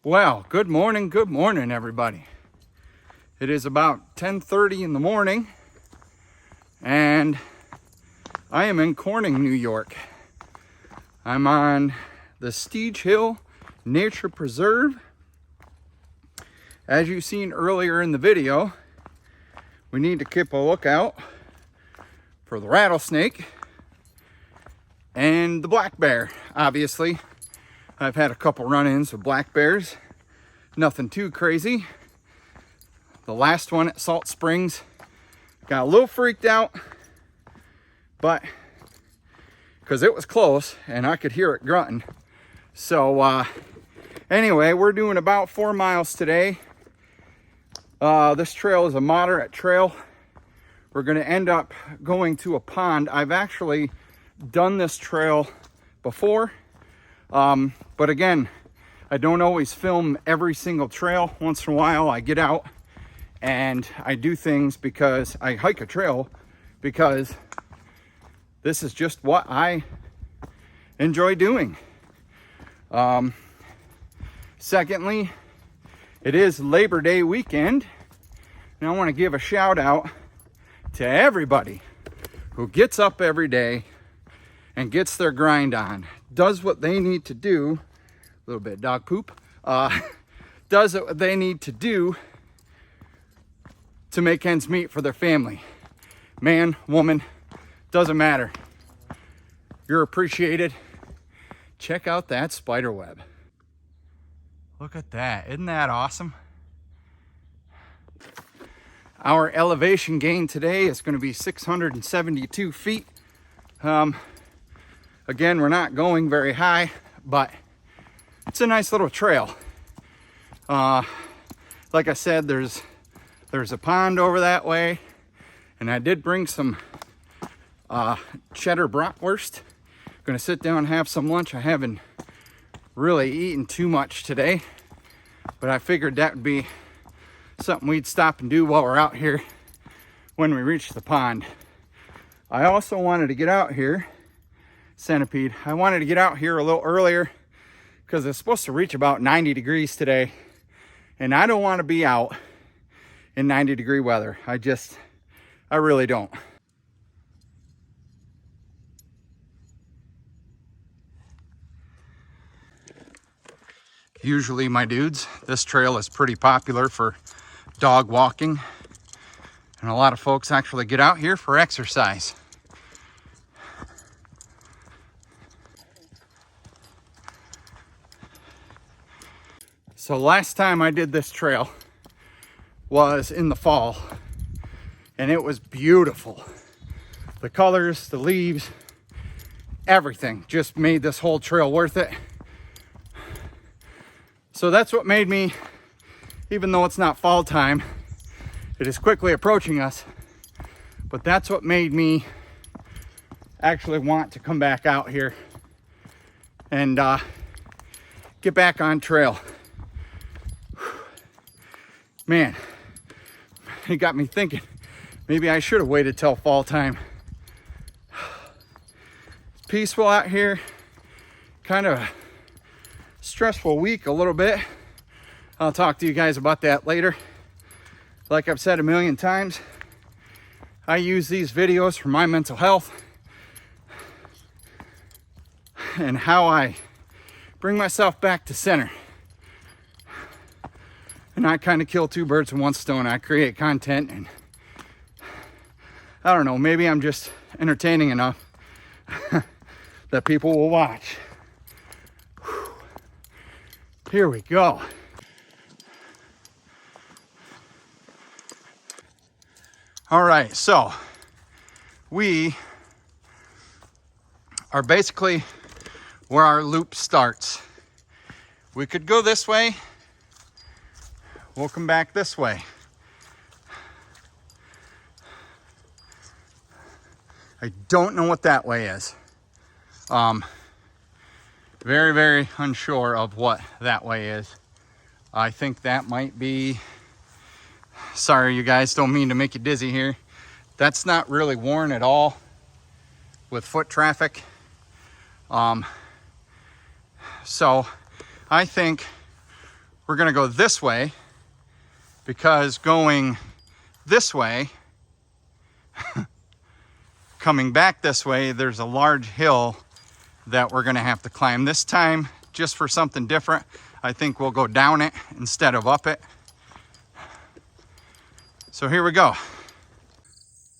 Well, good morning, everybody. It is about 10:30 in the morning, and I am in Corning, New York. I'm on the Steege Hill Nature Preserve. As you've seen earlier in the video, we need to keep a lookout for the rattlesnake and the black bear, obviously. I've had a couple run-ins with black bears. Nothing too crazy. The last one at Salt Springs got a little freaked out, but because it was close and I could hear it grunting. So anyway, we're doing about 4 miles today. This trail is a moderate trail. We're going to end up going to a pond. I've actually done this trail before. But again, I don't always film every single trail. Once in a while I get out and I do things because I hike a trail because this is just what I enjoy doing. Secondly, it is Labor Day weekend, and I want to give a shout out to everybody who gets up every day and gets their grind on, does what they need to do, a little bit of dog poop, does what they need to do to make ends meet for their family. Man, woman, doesn't matter. You're appreciated. Check out that spider web. Look at that, isn't that awesome? Our elevation gain today is going to be 672 feet. Again, we're not going very high, but it's a nice little trail. Like I said, there's a pond over that way, and I did bring some cheddar bratwurst. Gonna sit down and have some lunch. I haven't really eaten too much today, but I figured that would be something we'd stop and do while we're out here when we reach the pond. I also wanted to get out here, centipede. I wanted to get out here a little earlier because it's supposed to reach about 90 degrees today, and I don't want to be out in 90-degree weather. I really don't. Usually, my dudes, this trail is pretty popular for dog walking, and a lot of folks actually get out here for exercise. So last time I did this trail was in the fall, and it was beautiful. The colors, the leaves, everything just made this whole trail worth it. So that's what made me, even though it's not fall time, it is quickly approaching us, but that's what made me actually want to come back out here and get back on trail. Man, it got me thinking, maybe I should have waited till fall time. It's peaceful out here, kind of a stressful week a little bit. I'll talk to you guys about that later. Like I've said a million times, I use these videos for my mental health and how I bring myself back to center. And I kind of kill two birds with one stone. I create content, and I don't know, maybe I'm just entertaining enough that people will watch. Here we go. All right, so we are basically where our loop starts. We could go this way. We'll come back this way. I don't know what that way is. Very, very unsure of what that way is. I think that might be, sorry you guys, don't mean to make you dizzy here. That's not really worn at all with foot traffic. So I think we're gonna go this way, because going this way, coming back this way, there's a large hill that we're gonna have to climb. This time, just for something different, I think we'll go down it instead of up it. So here we go.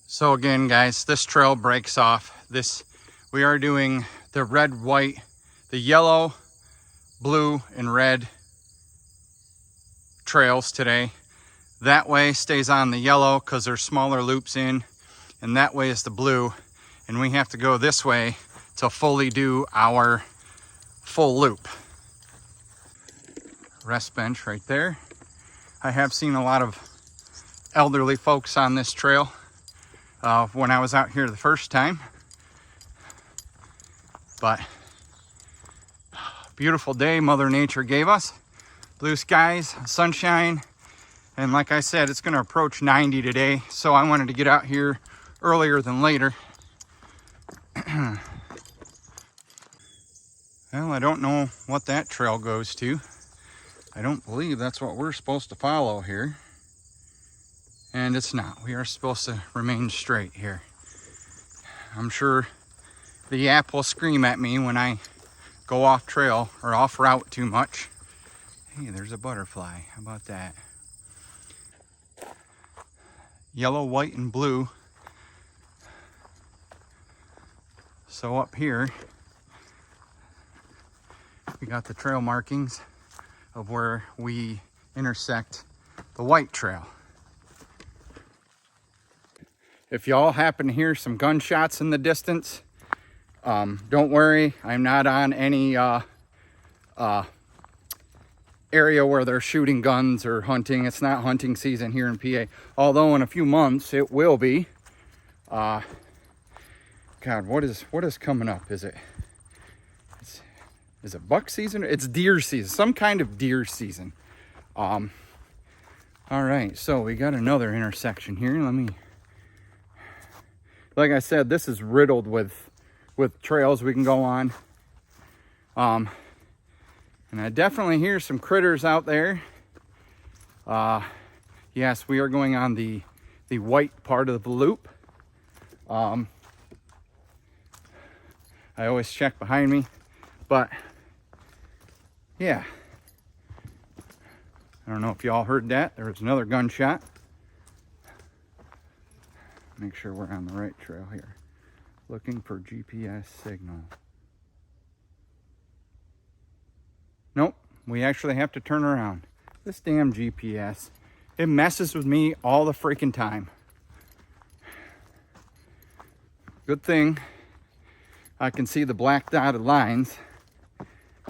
So again, guys, this trail breaks off. We are doing the red, white, the yellow, blue, and red trails today. That way stays on the yellow because there's smaller loops in, and that way is the blue. And we have to go this way to fully do our full loop. Rest bench right there. I have seen a lot of elderly folks on this trail when I was out here the first time. But beautiful day Mother Nature gave us. Blue skies, sunshine, and like I said, it's going to approach 90 today, so I wanted to get out here earlier than later. Well, I don't know what that trail goes to. I don't believe that's what we're supposed to follow here. And it's not. We are supposed to remain straight here. I'm sure the app will scream at me when I go off trail or off route too much. Hey, there's a butterfly. How about that? Yellow, white, and blue. So up here, we got the trail markings of where we intersect the white trail. If y'all happen to hear some gunshots in the distance, don't worry, I'm not on any area where they're shooting guns or hunting. It's not hunting season here in PA, although in a few months it will be. God, what is coming up? Is it buck season? It's deer season, some kind of deer season. All right, so we got another intersection here. Like I said, this is riddled with trails we can go on. And I definitely hear some critters out there. Yes, we are going on the white part of the loop. I always check behind me, but yeah. I don't know if y'all heard that. There was another gunshot. Make sure we're on the right trail here. Looking for GPS signal. Nope, we actually have to turn around. This damn GPS, it messes with me all the freaking time. Good thing I can see the black dotted lines.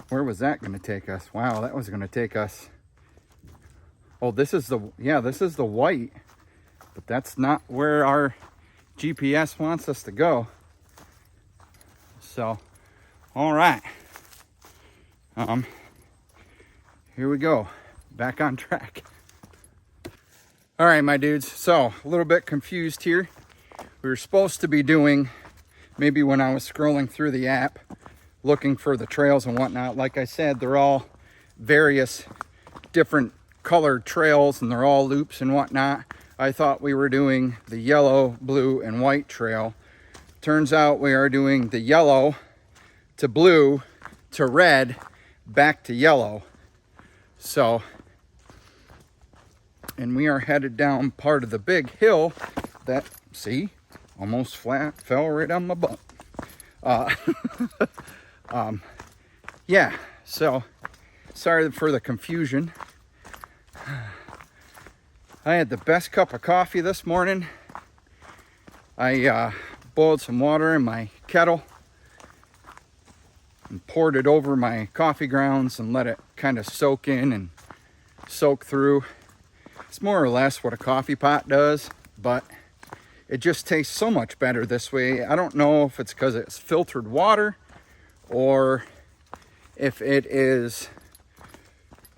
Where was that going to take us? Wow, that was going to take us. Oh, this is the white, but that's not where our GPS wants us to go. So, all right. Here we go, back on track. All right, my dudes, so a little bit confused here. We were supposed to be doing, maybe when I was scrolling through the app, looking for the trails and whatnot, like I said, they're all various different colored trails and they're all loops and whatnot. I thought we were doing the yellow, blue, and white trail. Turns out we are doing the yellow to blue to red back to yellow. So, and we are headed down part of the big hill that, see, almost fell right on my butt. Yeah, so sorry for the confusion. I had the best cup of coffee this morning. I boiled some water in my kettle and poured it over my coffee grounds and let it kind of soak in and soak through. It's more or less what a coffee pot does, but it just tastes so much better this way. I don't know if it's because it's filtered water or if it is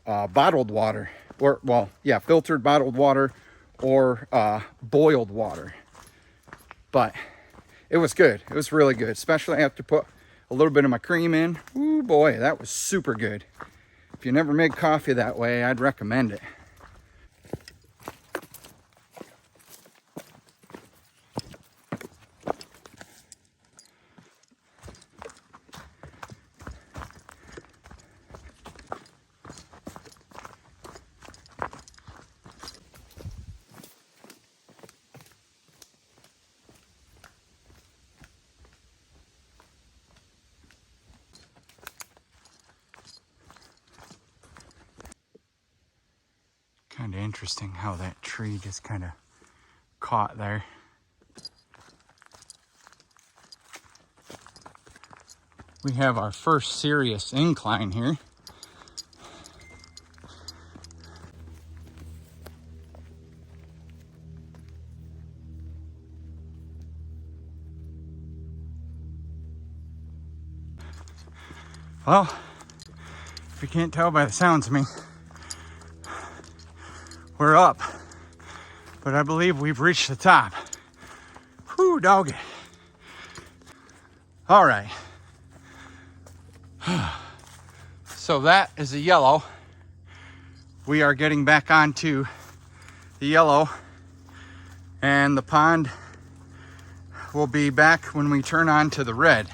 bottled water. Or, well, yeah, filtered bottled water or boiled water. But it was good. It was really good, especially after put a little bit of my cream in. Ooh, boy, that was super good. If you never made coffee that way, I'd recommend it. Kind of interesting how that tree just kind of caught there. We have our first serious incline here. Well, if you can't tell by the sounds of me, we're up, but I believe we've reached the top. Whew, doggy. All right. So that is a yellow. We are getting back onto the yellow, and the pond will be back when we turn on to the red.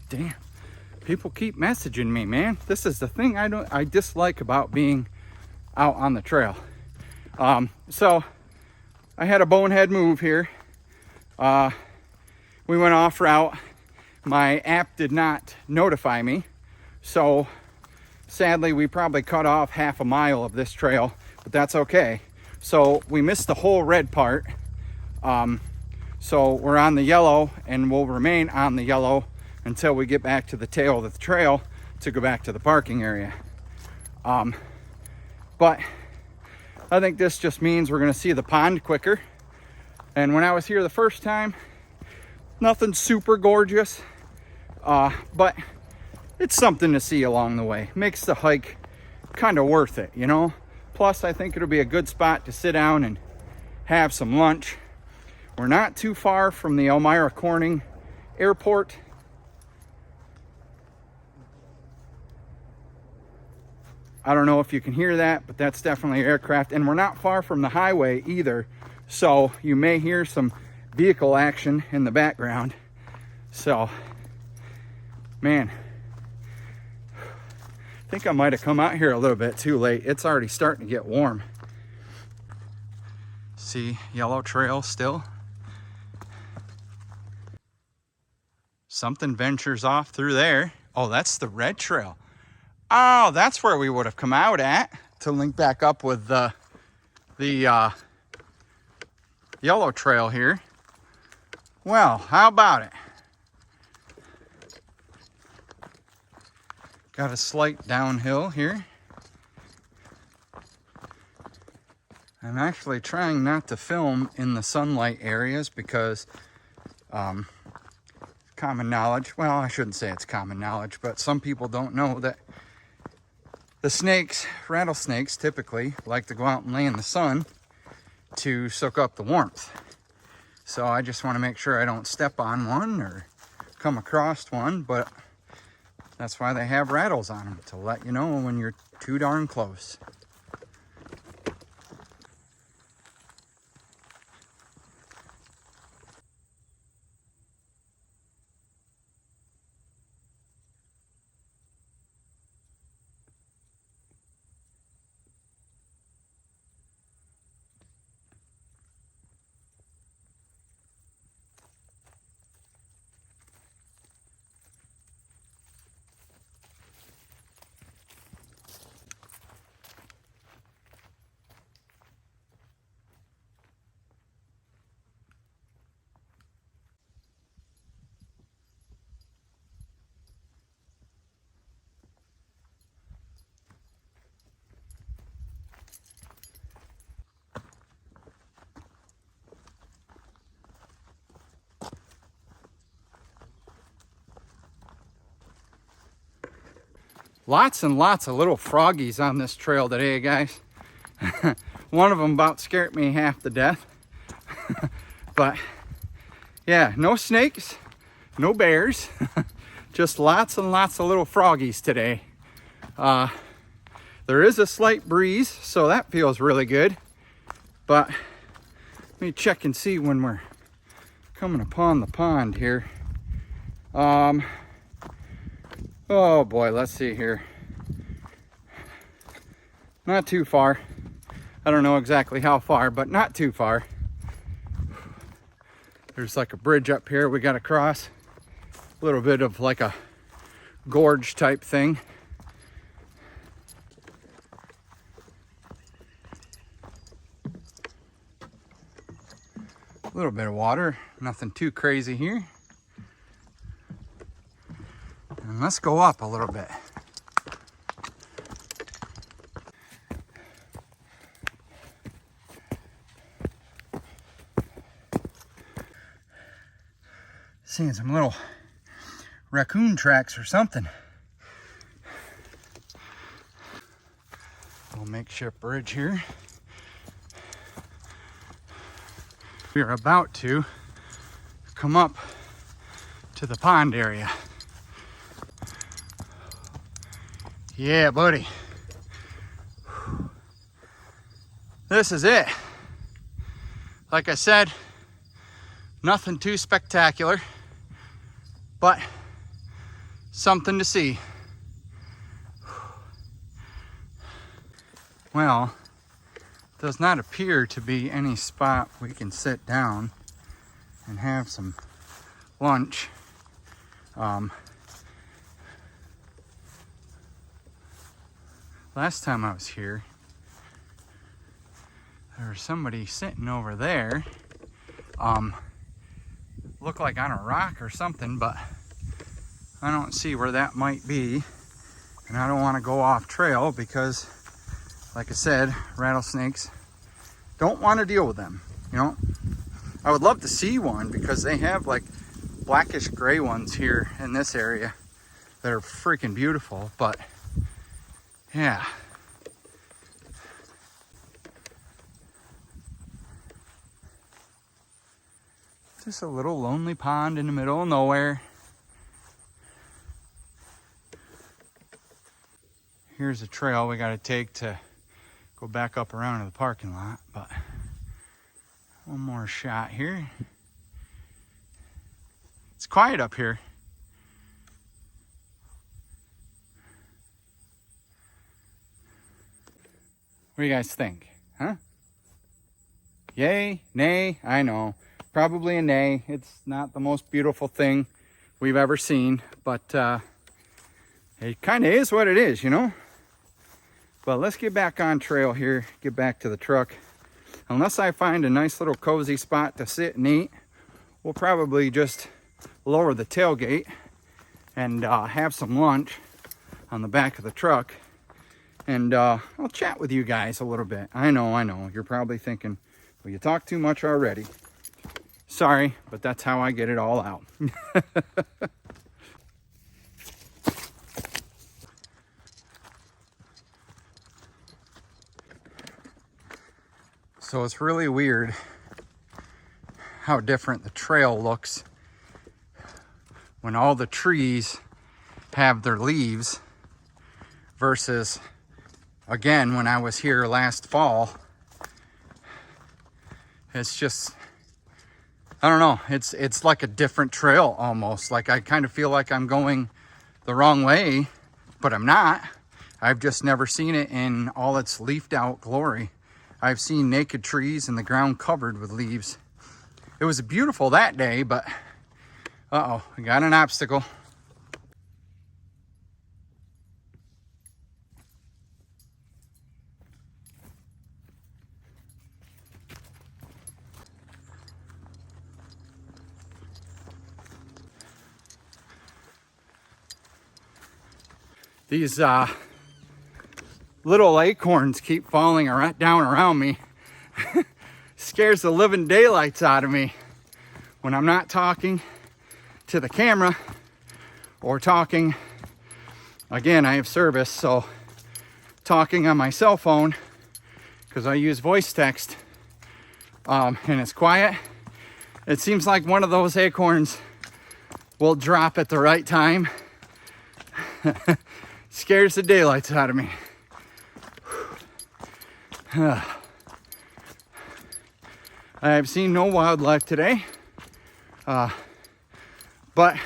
Damn, people keep messaging me, man. This is the thing I dislike about being out on the trail. So I had a bonehead move here. We went off route. My app did not notify me, so sadly we probably cut off half a mile of this trail, but that's okay. So we missed the whole red part. So we're on the yellow, and we'll remain on the yellow until we get back to the tail of the trail to go back to the parking area. But I think this just means we're gonna see the pond quicker. And when I was here the first time, nothing super gorgeous, but it's something to see along the way. Makes the hike kind of worth it, you know? Plus, I think it'll be a good spot to sit down and have some lunch. We're not too far from the Elmira Corning Airport. I don't know if you can hear that, but that's definitely aircraft. And we're not far from the highway either, so you may hear some vehicle action in the background. So, man, I think I might have come out here a little bit too late. It's already starting to get warm. See, yellow trail still. Something ventures off through there. Oh, that's the red trail. Oh, that's where we would have come out at to link back up with the yellow trail here. Well, how about it? Got a slight downhill here. I'm actually trying not to film in the sunlight areas because common knowledge, well, I shouldn't say it's common knowledge, but some people don't know that the snakes, rattlesnakes typically like to go out and lay in the sun to soak up the warmth. So I just want to make sure I don't step on one or come across one, but that's why they have rattles on them, to let you know when you're too darn close. Lots and lots of little froggies on this trail today, guys. One of them about scared me half to death. But yeah, no snakes, no bears, just lots and lots of little froggies today. There is a slight breeze, so that feels really good. But let me check and see when we're coming upon the pond here. Oh boy, let's see here. Not too far. I don't know exactly how far, but not too far. There's like a bridge up here we got to cross. A little bit of like a gorge type thing. A little bit of water, nothing too crazy here. And let's go up a little bit. Seeing some little raccoon tracks or something. Little makeshift bridge here. We are about to come up to the pond area. Yeah, buddy. This is it. Like I said, nothing too spectacular, but something to see. Well, does not appear to be any spot we can sit down and have some lunch. Last time I was here, there was somebody sitting over there. Looked like on a rock or something, but I don't see where that might be. And I don't want to go off trail because, like I said, rattlesnakes, don't want to deal with them, you know. I would love to see one because they have like blackish gray ones here in this area that are freaking beautiful, but yeah. Just a little lonely pond in the middle of nowhere. Here's a trail we got to take to go back up around to the parking lot, but one more shot here. It's quiet up here. What do you guys think? Huh? Yay? Nay? I know. Probably a nay. It's not the most beautiful thing we've ever seen, but it kind of is what it is, you know? But let's get back on trail here, get back to the truck. Unless I find a nice little cozy spot to sit and eat, we'll probably just lower the tailgate and have some lunch on the back of the truck. And I'll chat with you guys a little bit. I know. You're probably thinking, well, you talk too much already. Sorry, but that's how I get it all out. So it's really weird how different the trail looks when all the trees have their leaves versus, again, when I was here last fall. It's just, I don't know, it's like a different trail almost. Like I kind of feel like I'm going the wrong way, but I'm not. I've just never seen it in all its leafed out glory. I've seen naked trees and the ground covered with leaves. It was beautiful that day, but uh-oh, I got an obstacle. These little acorns keep falling down around me. Scares the living daylights out of me when I'm not talking to the camera or talking. Again, I have service, so talking on my cell phone because I use voice text, and it's quiet, it seems like one of those acorns will drop at the right time. Scares the daylights out of me. I have seen no wildlife today, but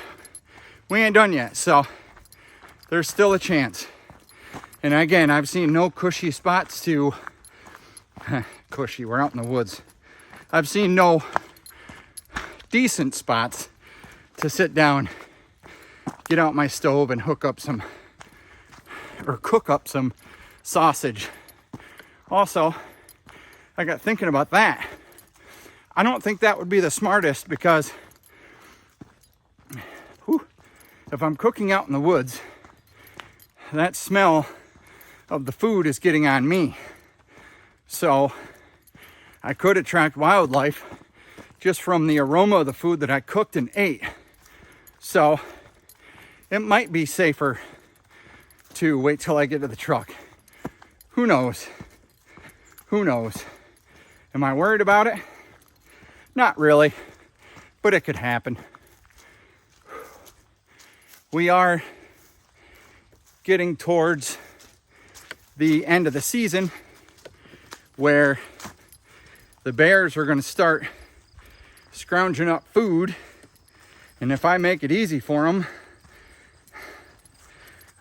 we ain't done yet, so there's still a chance. And again, I've seen no cushy spots to cushy, we're out in the woods. I've seen no decent spots to sit down, get out my stove and cook up some sausage. Also, I got thinking about that. I don't think that would be the smartest, because if I'm cooking out in the woods, that smell of the food is getting on me. So I could attract wildlife just from the aroma of the food that I cooked and ate. So it might be safer to wait till I get to the truck. Who knows? Who knows? Am I worried about it? Not really, but it could happen. We are getting towards the end of the season where the bears are going to start scrounging up food, and if I make it easy for them,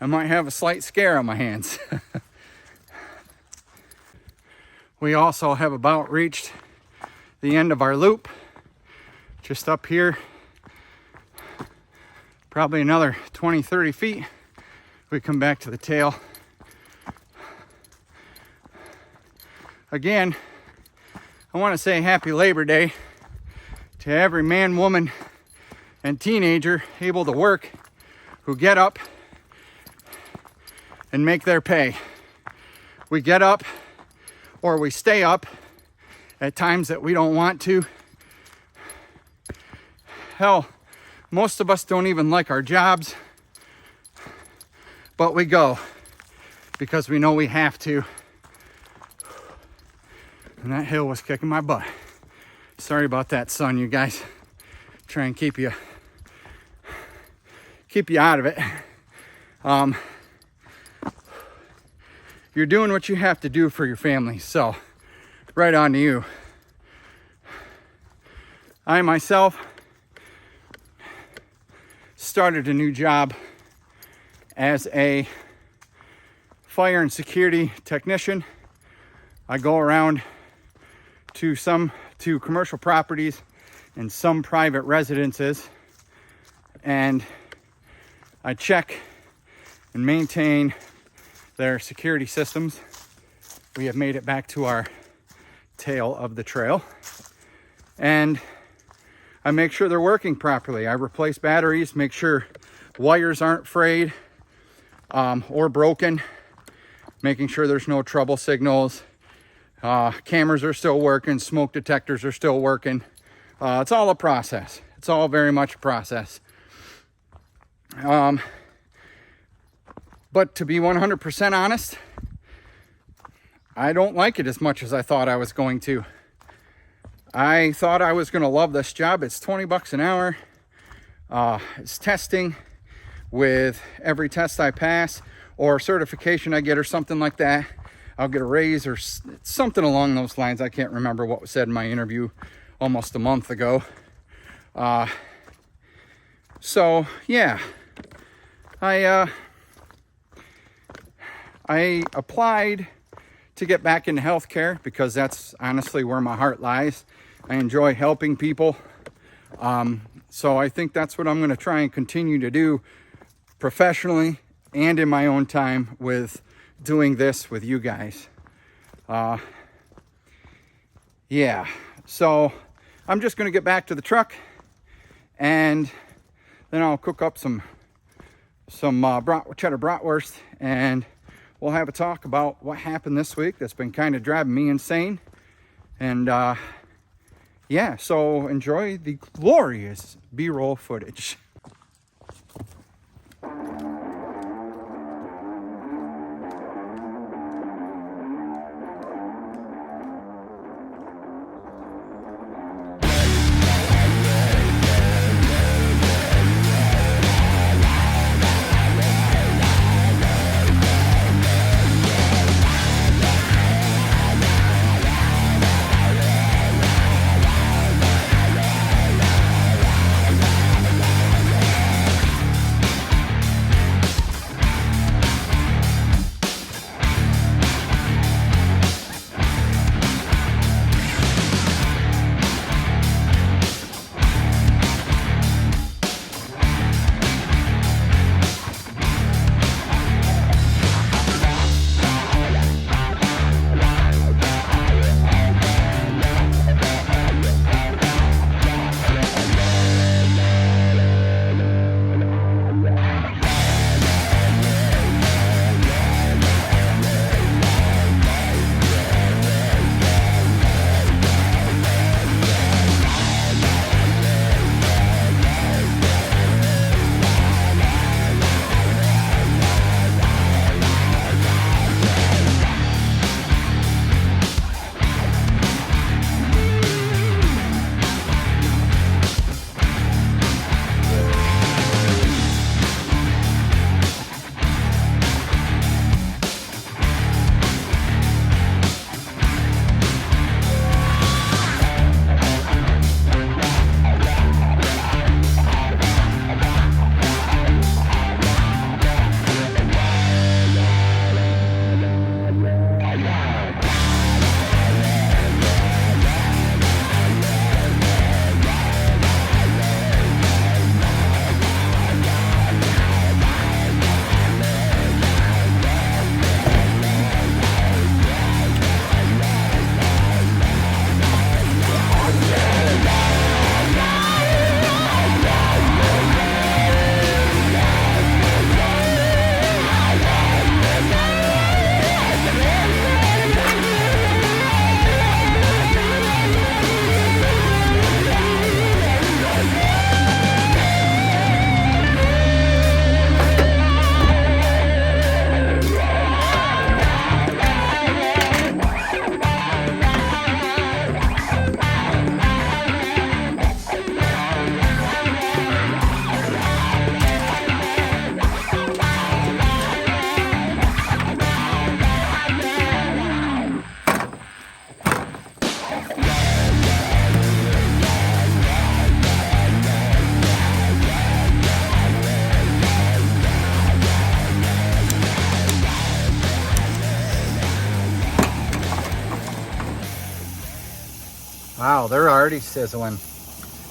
I might have a slight scare on my hands. We also have about reached the end of our loop, just up here, probably another 20-30 feet. We come back to the tail. Again, I want to say happy Labor Day to every man, woman, and teenager able to work, who get up and make their pay. We get up, or we stay up at times that we don't want to. Hell, most of us don't even like our jobs, but we go because we know we have to. And that hill was kicking my butt. Sorry about that, sun, you guys. Try and keep you out of it. You're doing what you have to do for your family, so right on to you. I myself started a new job as a fire and security technician. I go around to commercial properties and some private residences, and I check and maintain their security systems. We have made it back to our tail of the trail, and I make sure they're working properly. I replace batteries, make sure wires aren't frayed or broken, making sure there's no trouble signals. Cameras are still working, smoke detectors are still working. It's all a process. It's all very much a process. But to be 100% honest, I don't like it as much as I thought I was going to. I thought I was going to love this job. It's $20 an hour. It's testing. With every test I pass or certification I get or something like that, I'll get a raise or something along those lines. I can't remember what was said in my interview almost a month ago. So yeah, I applied to get back into healthcare because that's honestly where my heart lies. I enjoy helping people. So I think that's what I'm going to try and continue to do professionally and in my own time with doing this with you guys. Yeah, so I'm just going to get back to the truck, and then I'll cook up some cheddar bratwurst, and we'll have a talk about what happened this week that's been kind of driving me insane. And yeah, so enjoy the glorious B-roll footage. Wow, they're already sizzling.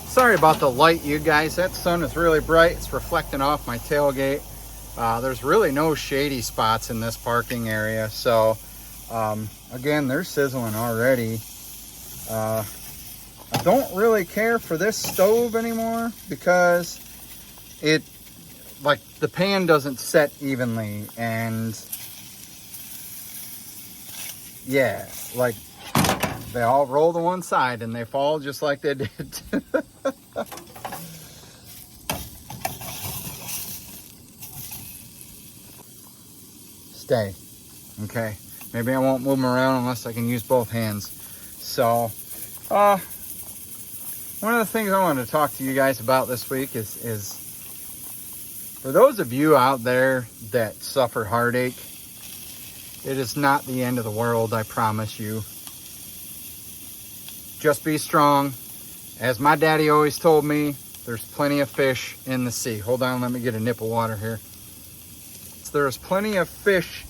Sorry about the light, you guys. That sun is really bright. It's reflecting off my tailgate. There's really no shady spots in this parking area. So, again, they're sizzling already. I don't really care for this stove anymore because the pan doesn't set evenly. And yeah, like they all roll to one side and they fall just like they did. Stay. Okay. Maybe I won't move them around unless I can use both hands. So, one of the things I wanted to talk to you guys about this week is for those of you out there that suffer heartache, it is not the end of the world, I promise you. Just be strong. As my daddy always told me, there's plenty of fish in the sea. Hold on, let me get a nip of water here. There's plenty of fish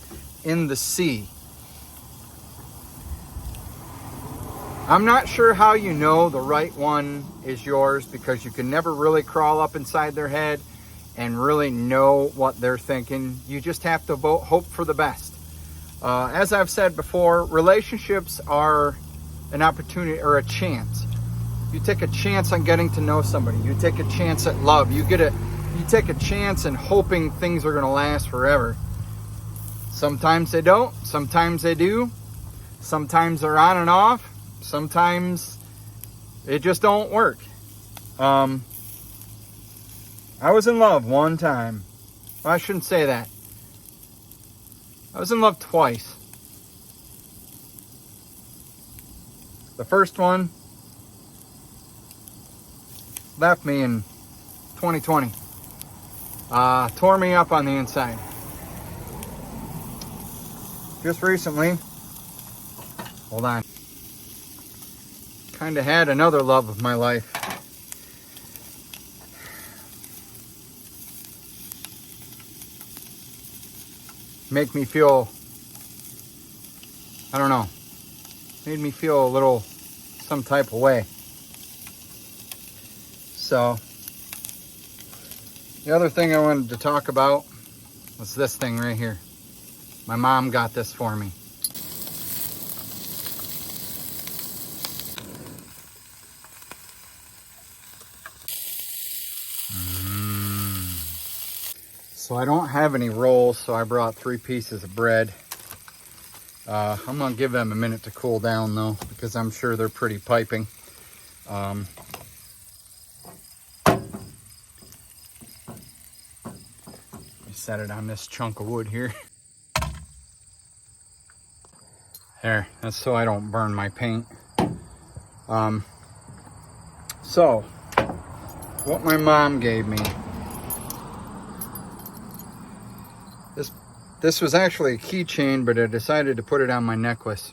in the sea. I'm not sure how you know the right one is yours because you can never really crawl up inside their head and really know what they're thinking. You just have to hope for the best. As I've said before, relationships are an opportunity or a chance. You take a chance on getting to know somebody. You take a chance at love. You take a chance in hoping things are going to last forever. Sometimes they don't. Sometimes they do. Sometimes they're on and off. Sometimes it just don't work. I was in love one time. Well, I shouldn't say that. I was in love twice. The first one left me in 2020. Tore me up on the inside. Just recently, hold on, kind of had another love of my life. Make me feel, I don't know, made me feel a little some type of way. So, the other thing I wanted to talk about was this thing right here. My mom got this for me. So I don't have any rolls, so I brought 3 pieces of bread. I'm gonna give them a minute to cool down though, because I'm sure they're pretty piping. Set it on this chunk of wood here. There, that's so I don't burn my paint. So, what my mom gave me. This was actually a keychain, but I decided to put it on my necklace.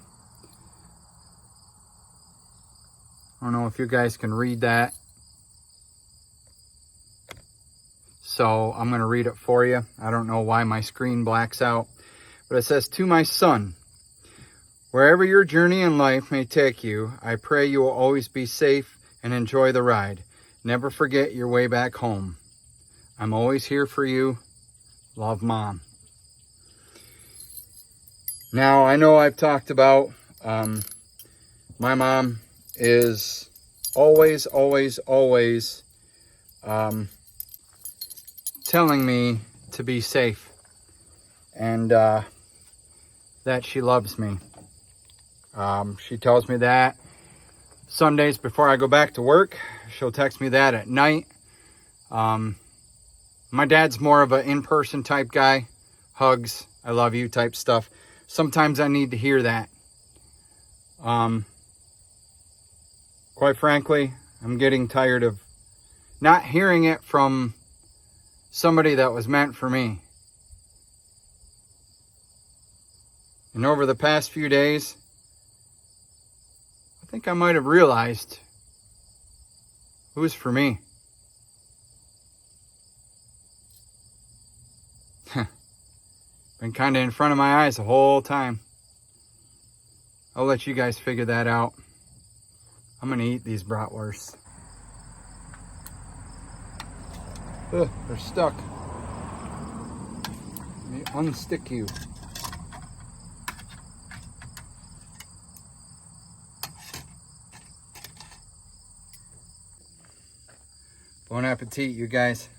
I don't know if you guys can read that. So I'm going to read it for you. I don't know why my screen blacks out. But it says, "To my son, wherever your journey in life may take you, I pray you will always be safe and enjoy the ride. Never forget your way back home. I'm always here for you. Love, Mom." Now, I know I've talked about my mom is always telling me to be safe and that she loves me. She tells me that Sundays before I go back to work. She'll text me that at night. My dad's more of an in-person type guy. Hugs, I love you type stuff. Sometimes I need to hear that. Quite frankly, I'm getting tired of not hearing it from somebody that was meant for me. And over the past few days, I think I might have realized who was for me. Been kind of in front of my eyes the whole time. I'll let you guys figure that out. I'm gonna eat these bratwursts. Ugh, they're stuck. Let me unstick you. Bon appetit, you guys.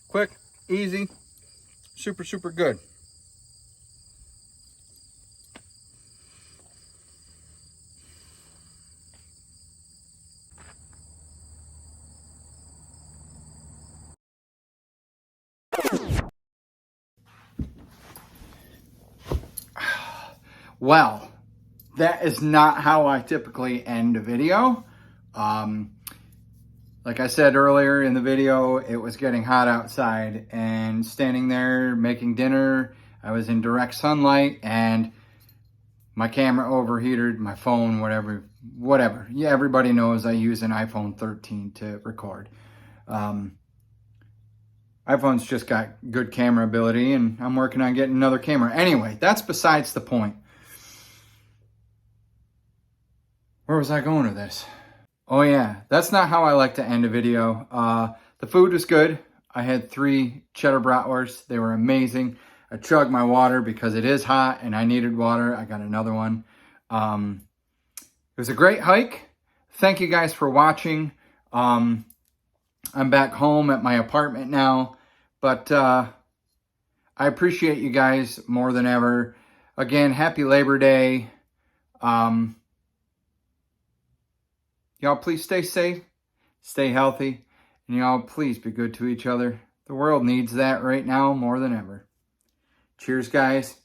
Quick, easy, super, super good. Well, that is not how I typically end a video. Like I said earlier in the video, it was getting hot outside, and standing there making dinner, I was in direct sunlight and my camera overheated, my phone, whatever. Yeah, everybody knows I use an iPhone 13 to record. iPhone's just got good camera ability, and I'm working on getting another camera. Anyway, that's besides the point. Where was I going with this? Oh yeah, that's not how I like to end a video. The food was good. I had 3 cheddar bratwursts. They were amazing. I chugged my water because it is hot and I needed water. I got another one. It was a great hike. Thank you guys for watching. I'm back home at my apartment now, but I appreciate you guys more than ever. Again, happy Labor Day. Y'all please stay safe, stay healthy, and y'all please be good to each other. The world needs that right now more than ever. Cheers, guys.